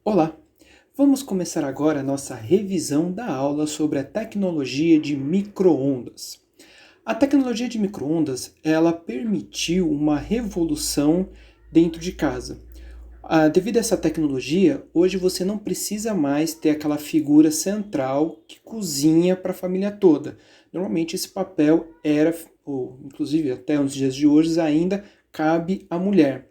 Olá! Vamos começar agora a nossa revisão da aula sobre a tecnologia de micro-ondas. A tecnologia de micro-ondas, ela permitiu uma revolução dentro de casa. Devido a essa tecnologia, hoje você não precisa mais ter aquela figura central que cozinha para a família toda. Normalmente esse papel era, ou inclusive até os dias de hoje ainda, cabe à mulher.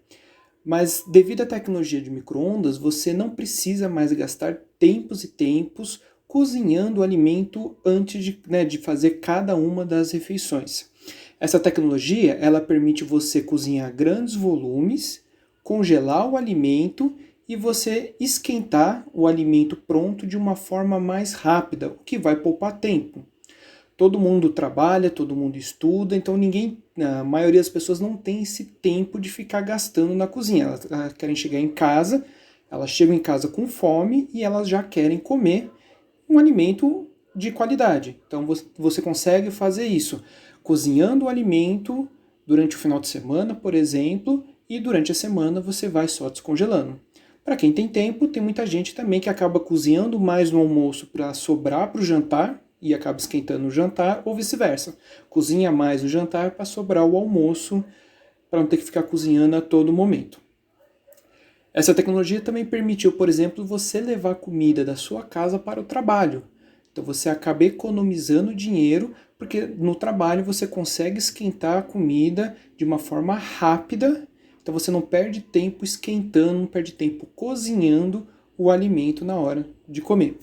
Mas devido à tecnologia de micro-ondas, você não precisa mais gastar tempos e tempos cozinhando o alimento antes de fazer cada uma das refeições. Essa tecnologia, ela permite você cozinhar grandes volumes, congelar o alimento e você esquentar o alimento pronto de uma forma mais rápida, o que vai poupar tempo. Todo mundo trabalha, todo mundo estuda, então a maioria das pessoas não tem esse tempo de ficar gastando na cozinha. Elas querem chegar em casa, elas chegam em casa com fome e elas já querem comer um alimento de qualidade. Então você consegue fazer isso cozinhando o alimento durante o final de semana, por exemplo, e durante a semana você vai só descongelando. Para quem tem tempo, tem muita gente também que acaba cozinhando mais no almoço para sobrar para o jantar e acaba esquentando o jantar, ou vice-versa. Cozinha mais o jantar para sobrar o almoço, para não ter que ficar cozinhando a todo momento. Essa tecnologia também permitiu, por exemplo, você levar comida da sua casa para o trabalho. Então você acaba economizando dinheiro, porque no trabalho você consegue esquentar a comida de uma forma rápida. Então você não perde tempo esquentando, não perde tempo cozinhando o alimento na hora de comer.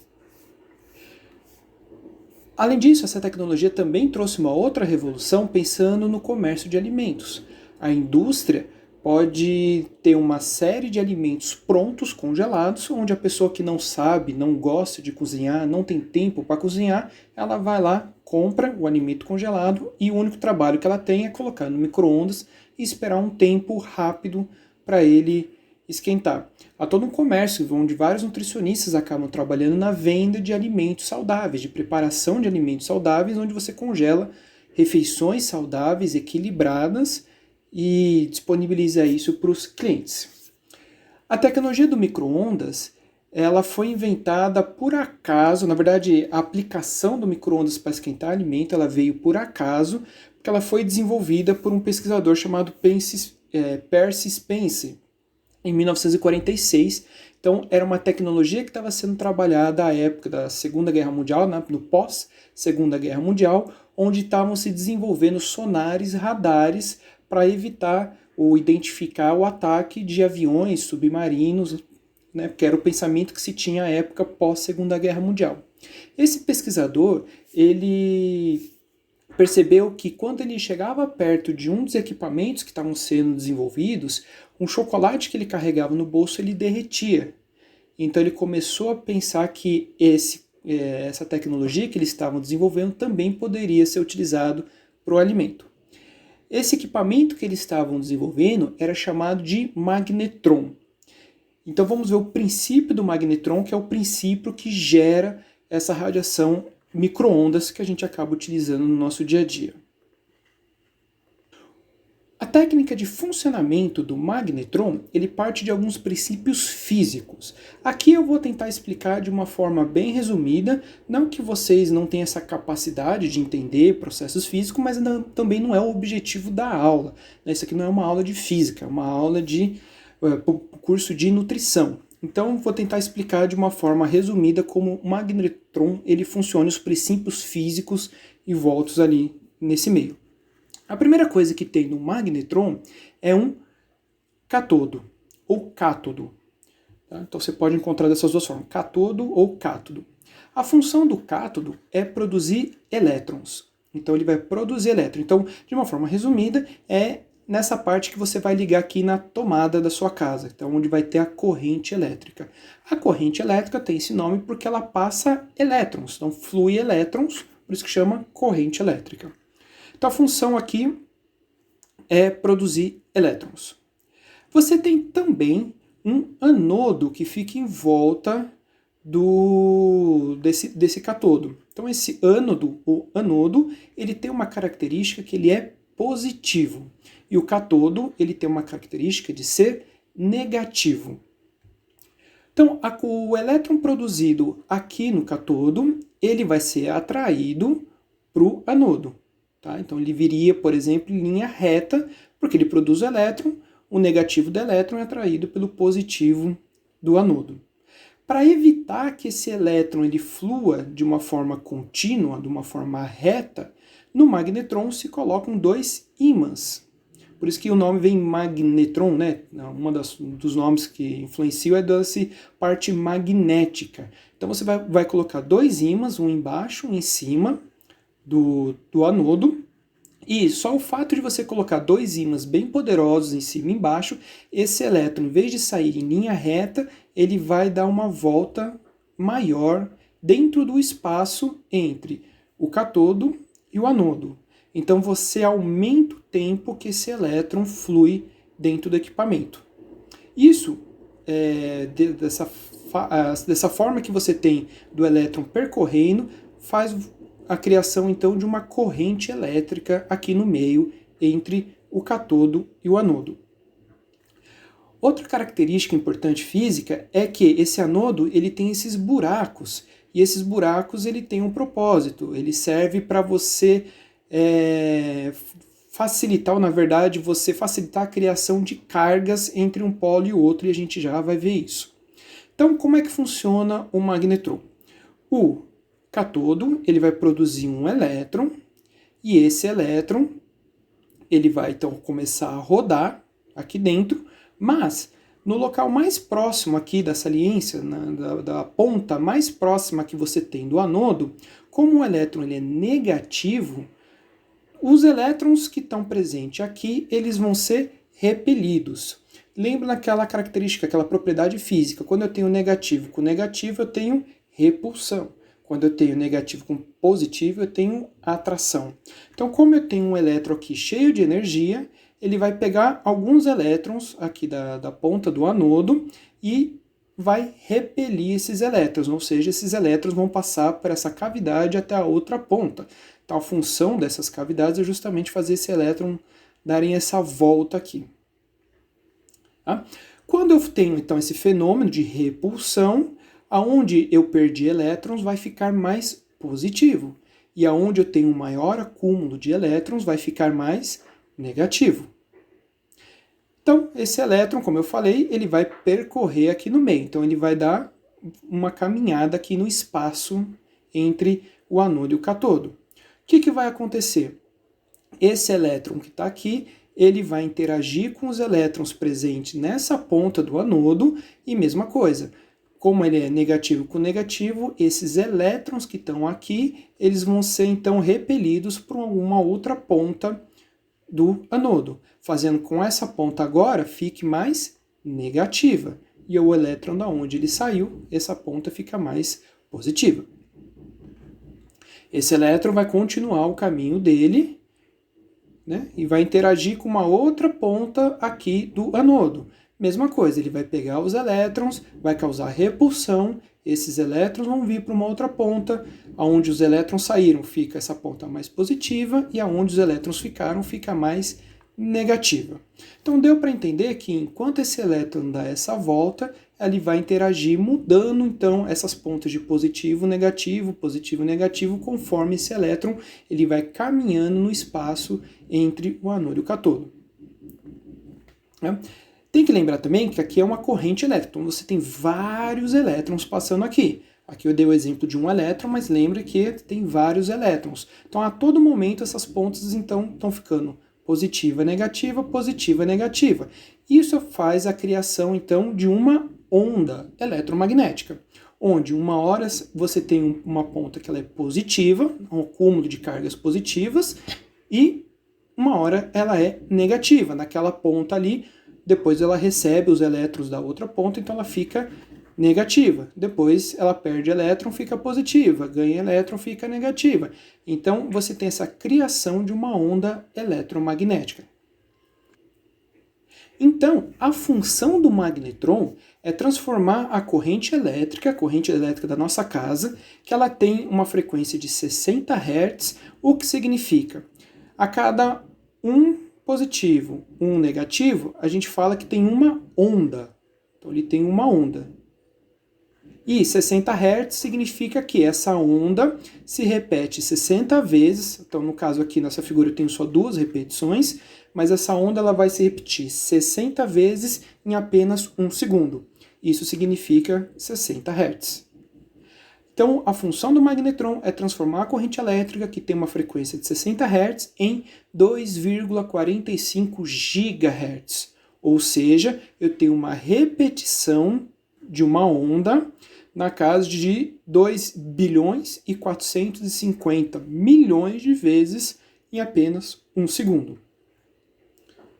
Além disso, essa tecnologia também trouxe uma outra revolução pensando no comércio de alimentos. A indústria pode ter uma série de alimentos prontos, congelados, onde a pessoa que não sabe, não gosta de cozinhar, não tem tempo para cozinhar, ela vai lá, compra o alimento congelado e o único trabalho que ela tem é colocar no micro-ondas e esperar um tempo rápido para ele esquentar. Há todo um comércio onde vários nutricionistas acabam trabalhando na venda de alimentos saudáveis, de preparação de alimentos saudáveis, onde você congela refeições saudáveis, equilibradas e disponibiliza isso para os clientes. A tecnologia do micro-ondas, ela foi inventada por acaso, na verdade, a aplicação do micro-ondas para esquentar alimento, ela veio por acaso, porque ela foi desenvolvida por um pesquisador chamado Percy Spence, em 1946. Então, era uma tecnologia que estava sendo trabalhada à época da Segunda Guerra Mundial, no pós-Segunda Guerra Mundial, onde estavam se desenvolvendo sonares, radares, para evitar ou identificar o ataque de aviões, submarinos, que era o pensamento que se tinha à época pós-Segunda Guerra Mundial. Esse pesquisador, ele percebeu que quando ele chegava perto de um dos equipamentos que estavam sendo desenvolvidos, um chocolate que ele carregava no bolso ele derretia. Então ele começou a pensar que essa tecnologia que eles estavam desenvolvendo também poderia ser utilizado para o alimento. Esse equipamento que eles estavam desenvolvendo era chamado de magnetron. Então vamos ver o princípio do magnetron, que é o princípio que gera essa radiação micro-ondas que a gente acaba utilizando no nosso dia a dia. A técnica de funcionamento do magnetron, ele parte de alguns princípios físicos. Aqui eu vou tentar explicar de uma forma bem resumida, não que vocês não tenham essa capacidade de entender processos físicos, mas também não é o objetivo da aula. Isso aqui não é uma aula de física, é uma aula de curso de nutrição. Então vou tentar explicar de uma forma resumida como o magnetron ele funciona, os princípios físicos envoltos ali nesse meio. A primeira coisa que tem no magnetron é um catodo ou cátodo. Tá? Então você pode encontrar dessas duas formas, catodo ou cátodo. A função do cátodo é produzir elétrons. Então ele vai produzir elétrons. Então, de uma forma resumida, é nessa parte que você vai ligar aqui na tomada da sua casa, então onde vai ter a corrente elétrica. A corrente elétrica tem esse nome porque ela passa elétrons, então flui elétrons, por isso que chama corrente elétrica. Então a função aqui é produzir elétrons. Você tem também um anodo que fica em volta desse catodo. Então esse ânodo, ou anodo, ele tem uma característica que ele é positivo. E o catodo, ele tem uma característica de ser negativo. Então, o elétron produzido aqui no cátodo, ele vai ser atraído para o anodo. Tá? Então, ele viria, por exemplo, em linha reta, porque ele produz o elétron, o negativo do elétron é atraído pelo positivo do anodo. Para evitar que esse elétron ele flua de uma forma contínua, de uma forma reta, no magnetron se colocam dois ímãs. Por isso que o nome vem magnetron, né? Dos nomes que influenciam é dessa parte magnética. Então você vai colocar dois ímãs, um embaixo, um em cima do anodo. E só o fato de você colocar dois ímãs bem poderosos em cima e embaixo, esse elétron, em vez de sair em linha reta, ele vai dar uma volta maior dentro do espaço entre o cátodo e o anodo. Então você aumenta o tempo que esse elétron flui dentro do equipamento. Isso, dessa forma que você tem do elétron percorrendo, faz a criação então de uma corrente elétrica aqui no meio entre o cátodo e o anodo. Outra característica importante física é que esse anodo ele tem esses buracos, e esses buracos ele tem um propósito, ele serve para você facilitar, ou na verdade você facilitar a criação de cargas entre um polo e o outro, e a gente já vai ver isso. Então, como é que funciona o magnetron? O cátodo ele vai produzir um elétron, e esse elétron ele vai então começar a rodar aqui dentro, mas no local mais próximo aqui da saliência, da ponta mais próxima que você tem do anodo, como o elétron ele é negativo, os elétrons que estão presentes aqui, eles vão ser repelidos. Lembra daquela característica, aquela propriedade física, quando eu tenho negativo com negativo, eu tenho repulsão. Quando eu tenho negativo com positivo, eu tenho atração. Então, como eu tenho um elétron aqui cheio de energia, ele vai pegar alguns elétrons aqui da ponta do anodo e vai repelir esses elétrons, ou seja, esses elétrons vão passar por essa cavidade até a outra ponta. Então, a função dessas cavidades é justamente fazer esse elétron darem essa volta aqui. Tá? Quando eu tenho, então, esse fenômeno de repulsão, aonde eu perdi elétrons vai ficar mais positivo, e aonde eu tenho um maior acúmulo de elétrons vai ficar mais negativo. Então, esse elétron, como eu falei, ele vai percorrer aqui no meio. Então, ele vai dar uma caminhada aqui no espaço entre o anodo e o cátodo. O que vai acontecer? Esse elétron que está aqui, ele vai interagir com os elétrons presentes nessa ponta do anodo e mesma coisa. Como ele é negativo com negativo, esses elétrons que estão aqui, eles vão ser então repelidos por alguma outra ponta do anodo, fazendo com essa ponta agora fique mais negativa. E o elétron da onde ele saiu, essa ponta fica mais positiva. Esse elétron vai continuar o caminho dele, né, e vai interagir com uma outra ponta aqui do anodo. Mesma coisa, ele vai pegar os elétrons, vai causar repulsão, esses elétrons vão vir para uma outra ponta, aonde os elétrons saíram fica essa ponta mais positiva e aonde os elétrons ficaram fica mais negativa. Então deu para entender que enquanto esse elétron dá essa volta, ele vai interagir mudando então essas pontas de positivo, negativo, conforme esse elétron ele vai caminhando no espaço entre o anodo e o cátodo. Tem que lembrar também que aqui é uma corrente elétrica, então você tem vários elétrons passando aqui. Aqui eu dei o exemplo de um elétron, mas lembre que tem vários elétrons. Então a todo momento essas pontas então estão ficando positiva, negativa. Isso faz a criação então de uma onda eletromagnética, onde uma hora você tem uma ponta que ela é positiva, um acúmulo de cargas positivas, e uma hora ela é negativa, naquela ponta ali. Depois ela recebe os elétrons da outra ponta, então ela fica negativa. Depois ela perde elétron, fica positiva. Ganha elétron, fica negativa. Então você tem essa criação de uma onda eletromagnética. Então, a função do magnetron é transformar a corrente elétrica da nossa casa, que ela tem uma frequência de 60 Hz, o que significa a cada um positivo, um negativo, a gente fala que tem uma onda. Então ele tem uma onda. E 60 Hz significa que essa onda se repete 60 vezes, então no caso aqui nessa figura eu tenho só 2 repetições, mas essa onda ela vai se repetir 60 vezes em apenas 1 segundo. Isso significa 60 Hz. Então, a função do magnetron é transformar a corrente elétrica, que tem uma frequência de 60 Hz, em 2,45 GHz. Ou seja, eu tenho uma repetição de uma onda na casa de 2 bilhões e 450 milhões de vezes em apenas 1 segundo.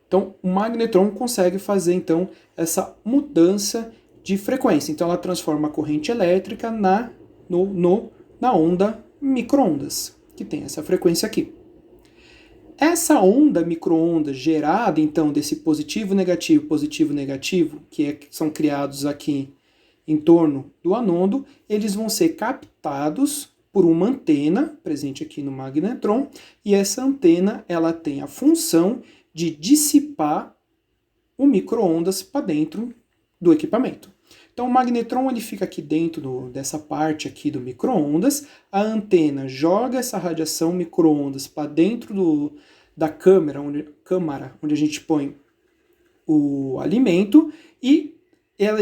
Então, o magnetron consegue fazer então essa mudança de frequência. Então, ela transforma a corrente elétrica na onda micro-ondas, que tem essa frequência aqui. Essa onda micro-ondas gerada, então, desse positivo, negativo, que são criados aqui em torno do anodo, eles vão ser captados por uma antena presente aqui no magnetron, e essa antena ela tem a função de dissipar o micro-ondas para dentro do equipamento. Então o magnetron ele fica aqui dentro dessa parte aqui do micro-ondas, a antena joga essa radiação micro-ondas para dentro da câmara onde a gente põe o alimento, e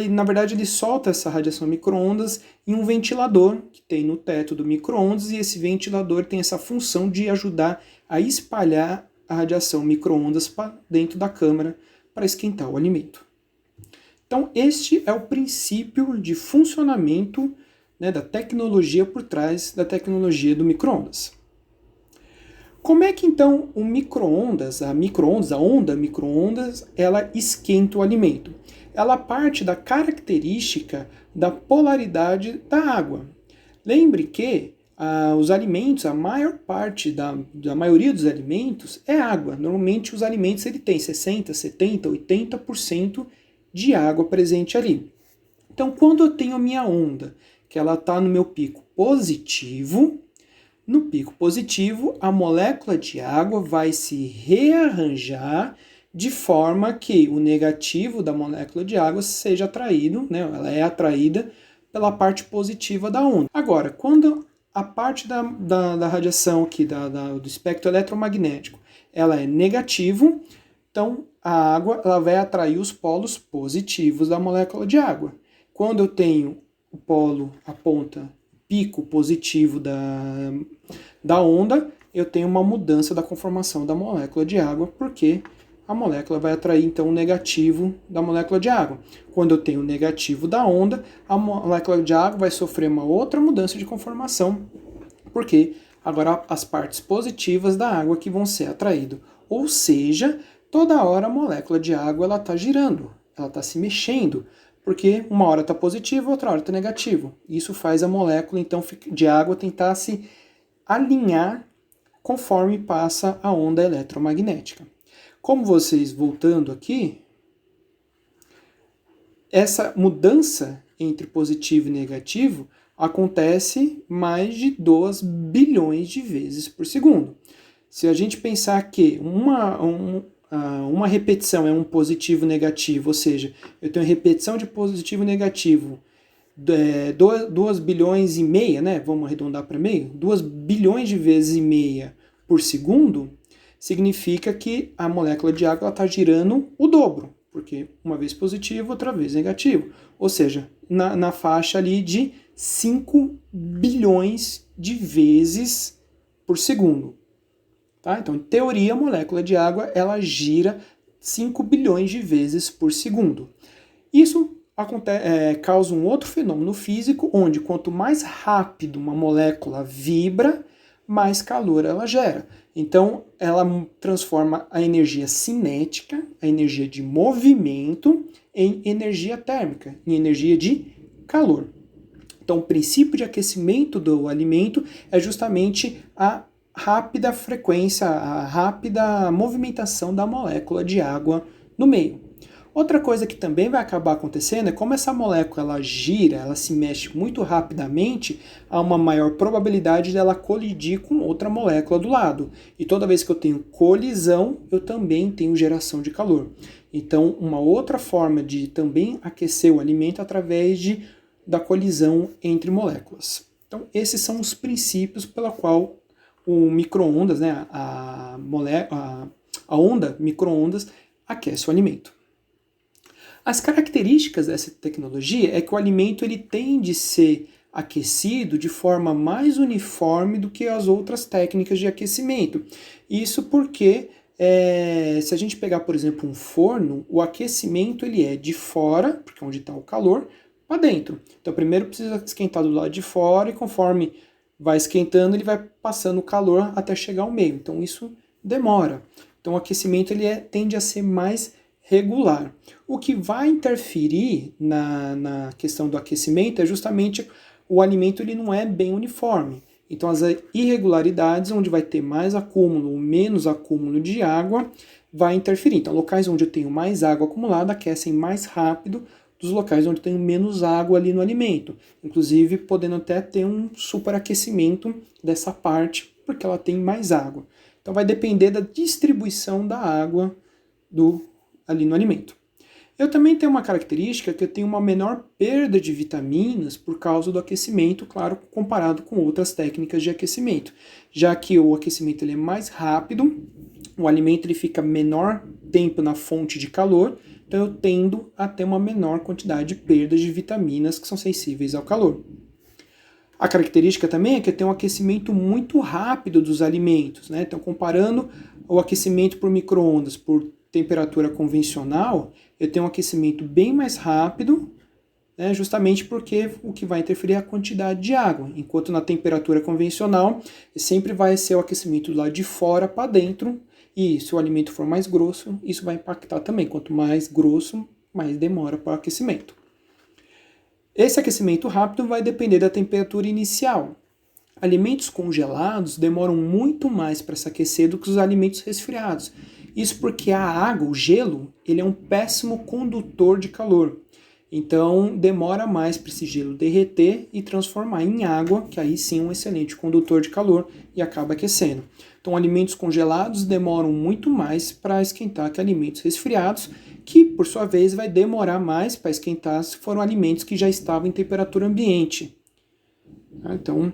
na verdade ele solta essa radiação micro-ondas em um ventilador que tem no teto do micro-ondas, e esse ventilador tem essa função de ajudar a espalhar a radiação micro-ondas para dentro da câmara para esquentar o alimento. Então, este é o princípio de funcionamento, né, da tecnologia por trás da tecnologia do micro-ondas. Como é que então o micro-ondas, a onda micro-ondas, ela esquenta o alimento? Ela parte da característica da polaridade da água. Lembre que os alimentos, a maior parte da maioria dos alimentos é água. Normalmente os alimentos ele tem 60%, 70%, 80% de água presente ali. Então, quando eu tenho a minha onda, que ela está no meu pico positivo, no pico positivo, a molécula de água vai se rearranjar de forma que o negativo da molécula de água seja atraído, né? Ela é atraída pela parte positiva da onda. Agora, quando a parte da radiação aqui, do espectro eletromagnético, ela é negativo, então a água ela vai atrair os polos positivos da molécula de água. Quando eu tenho o polo, a ponta, pico positivo da onda, eu tenho uma mudança da conformação da molécula de água, porque a molécula vai atrair então o negativo da molécula de água. Quando eu tenho o negativo da onda, a molécula de água vai sofrer uma outra mudança de conformação, porque agora as partes positivas da água que vão ser atraídas. Ou seja, toda hora a molécula de água ela está girando, ela está se mexendo, porque uma hora está positivo, outra hora está negativo. Isso faz a molécula então de água tentar se alinhar conforme passa a onda eletromagnética. Como vocês, voltando aqui, essa mudança entre positivo e negativo acontece mais de 2 bilhões de vezes por segundo. Se a gente pensar que uma repetição é um positivo e negativo, ou seja, eu tenho repetição de positivo e negativo, 2 bilhões e meia, né? Vamos arredondar para meio, 2 bilhões de vezes e meia por segundo, significa que a molécula de água está girando o dobro, porque uma vez positivo, outra vez negativo. Ou seja, na faixa ali de 5 bilhões de vezes por segundo. Tá? Então, em teoria, a molécula de água ela gira 5 bilhões de vezes por segundo. Isso causa um outro fenômeno físico, onde quanto mais rápido uma molécula vibra, mais calor ela gera. Então, ela transforma a energia cinética, a energia de movimento, em energia térmica, em energia de calor. Então, o princípio de aquecimento do alimento é justamente a rápida frequência, a rápida movimentação da molécula de água no meio. Outra coisa que também vai acabar acontecendo é como essa molécula ela gira, ela se mexe muito rapidamente, há uma maior probabilidade dela colidir com outra molécula do lado. E toda vez que eu tenho colisão, eu também tenho geração de calor. Então, uma outra forma de também aquecer o alimento é através de da colisão entre moléculas. Então, esses são os princípios pela qual o micro-ondas, né, a onda micro-ondas, aquece o alimento. As características dessa tecnologia é que o alimento ele tende a ser aquecido de forma mais uniforme do que as outras técnicas de aquecimento. Isso porque, se a gente pegar, por exemplo, um forno, o aquecimento ele é de fora, porque é onde está o calor, para dentro. Então, primeiro precisa esquentar do lado de fora e conforme vai esquentando, ele vai passando o calor até chegar ao meio. Então, isso demora. Então, o aquecimento ele tende a ser mais regular. O que vai interferir na questão do aquecimento é justamente o alimento ele não é bem uniforme. Então, as irregularidades, onde vai ter mais acúmulo ou menos acúmulo de água, vai interferir. Então, locais onde eu tenho mais água acumulada aquecem mais rápido dos locais onde tenho menos água ali no alimento. Inclusive, podendo até ter um superaquecimento dessa parte, porque ela tem mais água. Então, vai depender da distribuição da água ali no alimento. Eu também tenho uma característica que eu tenho uma menor perda de vitaminas por causa do aquecimento, claro, comparado com outras técnicas de aquecimento. Já que o aquecimento ele é mais rápido, o alimento ele fica menor tempo na fonte de calor, então eu tendo a ter uma menor quantidade de perdas de vitaminas que são sensíveis ao calor. A característica também é que eu tenho um aquecimento muito rápido dos alimentos, né? Então, comparando o aquecimento por micro-ondas por temperatura convencional, eu tenho um aquecimento bem mais rápido, né? Justamente porque o que vai interferir é a quantidade de água, enquanto na temperatura convencional sempre vai ser o aquecimento do lado de fora para dentro, e se o alimento for mais grosso, isso vai impactar também. Quanto mais grosso, mais demora para o aquecimento. Esse aquecimento rápido vai depender da temperatura inicial. Alimentos congelados demoram muito mais para se aquecer do que os alimentos resfriados. Isso porque a água, o gelo, ele é um péssimo condutor de calor. Então, demora mais para esse gelo derreter e transformar em água, que aí sim é um excelente condutor de calor e acaba aquecendo. Então, alimentos congelados demoram muito mais para esquentar que alimentos resfriados, que, por sua vez, vai demorar mais para esquentar se foram alimentos que já estavam em temperatura ambiente. Então,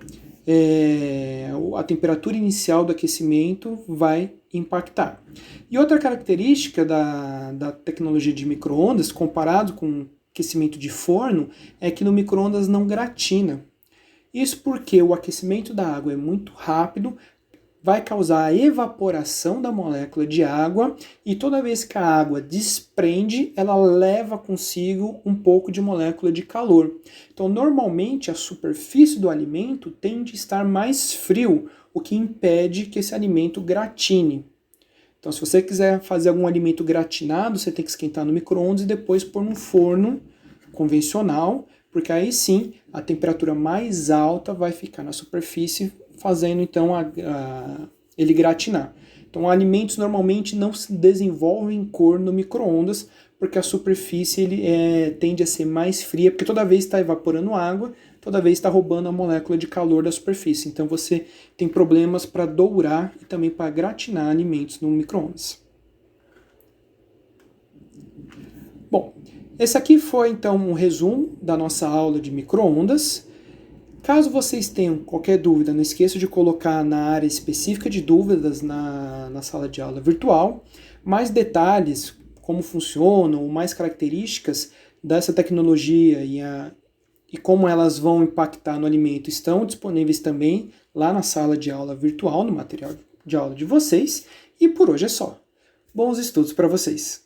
a temperatura inicial do aquecimento vai impactar. E outra característica da tecnologia de micro-ondas, comparado com aquecimento de forno, é que no micro-ondas não gratina. Isso porque o aquecimento da água é muito rápido, vai causar a evaporação da molécula de água e toda vez que a água desprende, ela leva consigo um pouco de molécula de calor. Então, normalmente, a superfície do alimento tende a estar mais frio, o que impede que esse alimento gratine. Então, se você quiser fazer algum alimento gratinado, você tem que esquentar no micro-ondas e depois pôr no forno convencional, porque aí sim a temperatura mais alta vai ficar na superfície, fazendo então ele gratinar. Então, alimentos normalmente não se desenvolvem cor no micro-ondas, porque a superfície tende a ser mais fria, porque toda vez está evaporando água, toda vez está roubando a molécula de calor da superfície. Então, você tem problemas para dourar e também para gratinar alimentos no micro-ondas. Bom, esse aqui foi então um resumo da nossa aula de micro-ondas. Caso vocês tenham qualquer dúvida, não esqueça de colocar na área específica de dúvidas na sala de aula virtual. Mais detalhes, como funcionam, mais características dessa tecnologia e como elas vão impactar no alimento estão disponíveis também lá na sala de aula virtual, no material de aula de vocês. E por hoje é só. Bons estudos para vocês!